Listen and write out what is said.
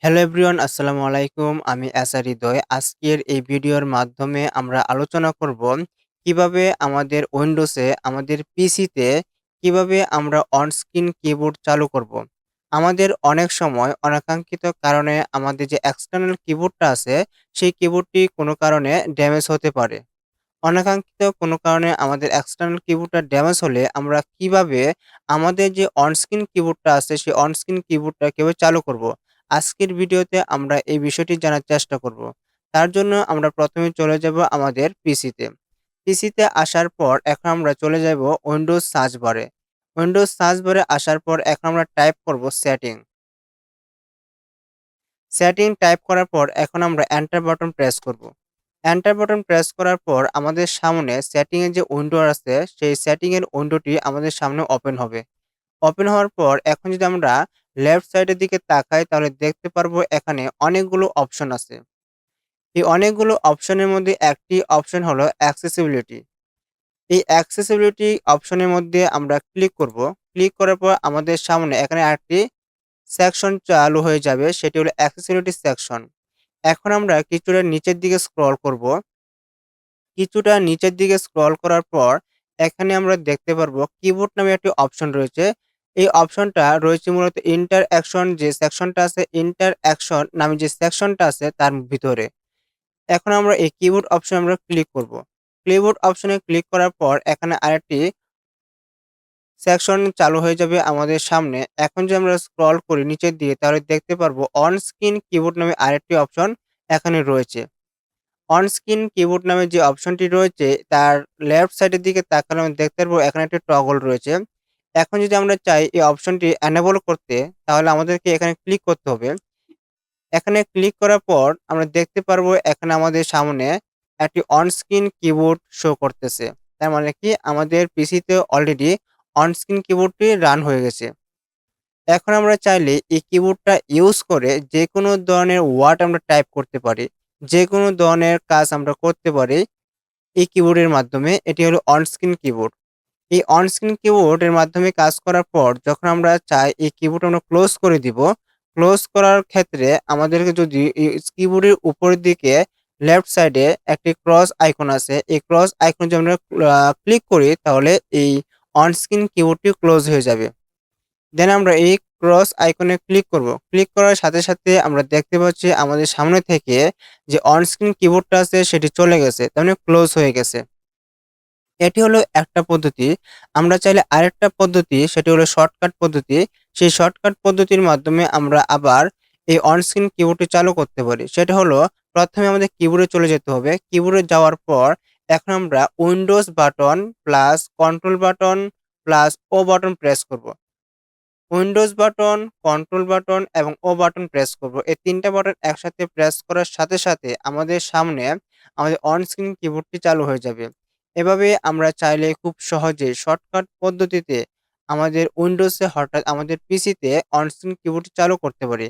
Hello everyone, আসসালামু আলাইকুম। আমি এসআর হৃদয়। আজকের এই ভিডিওর মাধ্যমে আমরা আলোচনা করব কিভাবে আমাদের উইন্ডোজে আমাদের পিসিতে কিভাবে আমরা অন স্ক্রিন কিবোর্ড চালু করব। আমাদের অনেক সময় অনাকাঙ্ক্ষিত কারণে আমাদের যে এক্সটার্নাল কিবোর্ডটা আছে সেই কিবোর্ডটি কোনো কারণে ড্যামেজ হতে পারে। অনাকাঙ্ক্ষিত কোনো কারণে আমাদের এক্সটার্নাল কিবোর্ডটা ড্যামেজ হলে আমরা কিভাবে আমাদের যে অন স্ক্রিন কিবোর্ডটা আছে সেই অন স্ক্রিন কিবোর্ডটা কিভাবে চালু করব। আজকের ভিডিওতে আমরা এই বিষয়টি জানার চেষ্টা করব। তার জন্য আমরা প্রথমে চলে যাব আমাদের পিসিতে। পিসিতে আসার পর এখন আমরা চলে যাব উইন্ডোজ সার্চ বারে। উইন্ডোজ সার্চ বারে আসার পর এখন আমরা টাইপ করব সেটিং। সেটিং টাইপ করার পর এখন আমরা এন্টার বাটন প্রেস করব। এন্টার বাটন প্রেস করার পর আমাদের সামনে সেটিং এর যে উইন্ডো আছে সেই সেটিং এর উইন্ডোটি আমাদের সামনে ওপেন হবে। ওপেন হওয়ার পর এখন যদি আমরা লেফট সাইডের দিকে তাকাই তাহলে দেখতে পারবো এখানে অনেকগুলো অপশন আছে। এই অনেকগুলো অপশনের মধ্যে একটি অপশন হলো অ্যাক্সেসিবিলিটি। এই অ্যাক্সেসিবিলিটি অপশনের মধ্যে আমরা ক্লিক করব। ক্লিক করার পর আমাদের সামনে এখানে আরেকটি সেকশন চালু হয়ে যাবে, সেটি হলো অ্যাক্সেসিবিলিটি সেকশন। এখন আমরা কিছুটা নিচের দিকে স্ক্রল করব। কিছুটা নিচের দিকে স্ক্রল করার পর এখানে আমরা দেখতে পারবো কিবোর্ড নামে একটি অপশন রয়েছে। এই অপশনটা রয়েছে মূলত ইন্টারঅ্যাকশন যে সেকশনটা আছে, ইন্টারঅ্যাকশন নামে যে সেকশনটা আছে তার ভিতরে। এখন আমরা এই কিবোর্ড অপশনে আমরা ক্লিক করব। কিবোর্ড অপশনে ক্লিক করার পর এখানে আরেকটি সেকশন চালু হয়ে যাবে আমাদের সামনে। এখন যদি আমরা স্ক্রল করি নিচের দিকে তাহলে দেখতে পারবো অন স্ক্রিন কিবোর্ড নামে আরেকটি অপশন এখানে রয়েছে। অন স্ক্রিন কিবোর্ড নামে যে অপশনটি রয়েছে তার লেফট সাইডের দিকে তাকালে আমি দেখতে পারবো এখানে একটা টগল রয়েছে। এখন যদি আমরা চাই এই অপশনটি এনেবল করতে তাহলে আমাদেরকে এখানে ক্লিক করতে হবে। এখানে ক্লিক করার পর আমরা দেখতে পারবো এখানে আমাদের সামনে একটি অন স্ক্রিন কিবোর্ড শো করতেছে। তার মানে কি আমাদের পিসিতে অলরেডি অন স্ক্রিন কিবোর্ডটি রান হয়ে গেছে। এখন আমরা চাইলে এই কিবোর্ডটা ইউজ করে যেকোনো ধরনের ওয়ার্ড আমরা টাইপ করতে পারি। যেকোনো ধরনের কাজ আমরা করতে পারি এই কিবোর্ডের মাধ্যমে। এটি হলো অন স্ক্রিন কিবোর্ড। এই অন স্ক্রিন কিবোর্ডের মাধ্যমে কাজ করার পর যখন আমরা চাই এই কিবোর্ড আমরা ক্লোজ করে দিব। ক্লোজ করার ক্ষেত্রে আমাদেরকে যদি এই কিবোর্ডের উপরের দিকে লেফট সাইডে একটি ক্রস আইকন আছে। এই ক্রস আইকনে যদি আমরা ক্লিক করি তাহলে এই অন স্ক্রিন কিবোর্ডটি ক্লোজ হয়ে যাবে। দেন আমরা এই ক্রস আইকনে ক্লিক করব। ক্লিক করার সাথে, সাথে আমরা দেখতে পাচ্ছি আমাদের সামনে থেকে যে অন স্ক্রিন কিবোর্ডটা আছে সেটি চলে গেছে। তার মানে ক্লোজ হয়ে গেছে। এটি হলো একটা পদ্ধতি। আমরা চাইলে আরেকটা পদ্ধতি সেটি হলো শর্টকাট পদ্ধতি। সেই শর্টকাট পদ্ধতির মাধ্যমে আমরা আবার এই অন স্ক্রিন কিবোর্ডটি চালু করতে পারি। সেটা হলো প্রথমে আমাদের কিবোর্ডে চলে যেতে হবে। কিবোর্ডে যাওয়ার পর এখন আমরা Windows button plus control button plus O button press করব। উইন্ডোজ বাটন, কন্ট্রোল বাটন এবং ও বাটন প্রেস করব। এই ৩ টা বাটন একসাথে প্রেস করার সাথে, সাথে আমাদের সামনে আমাদের অন স্ক্রিন কিবোর্ডটি চালু হয়ে যাবে। এভাবে আমরা চাইলে খুব সহজে শর্টকাট পদ্ধতিতে আমাদের উইন্ডোজে হঠাৎ আমাদের পিসিতে অন স্ক্রিন কিবোর্ডটি চালু করতে পারি।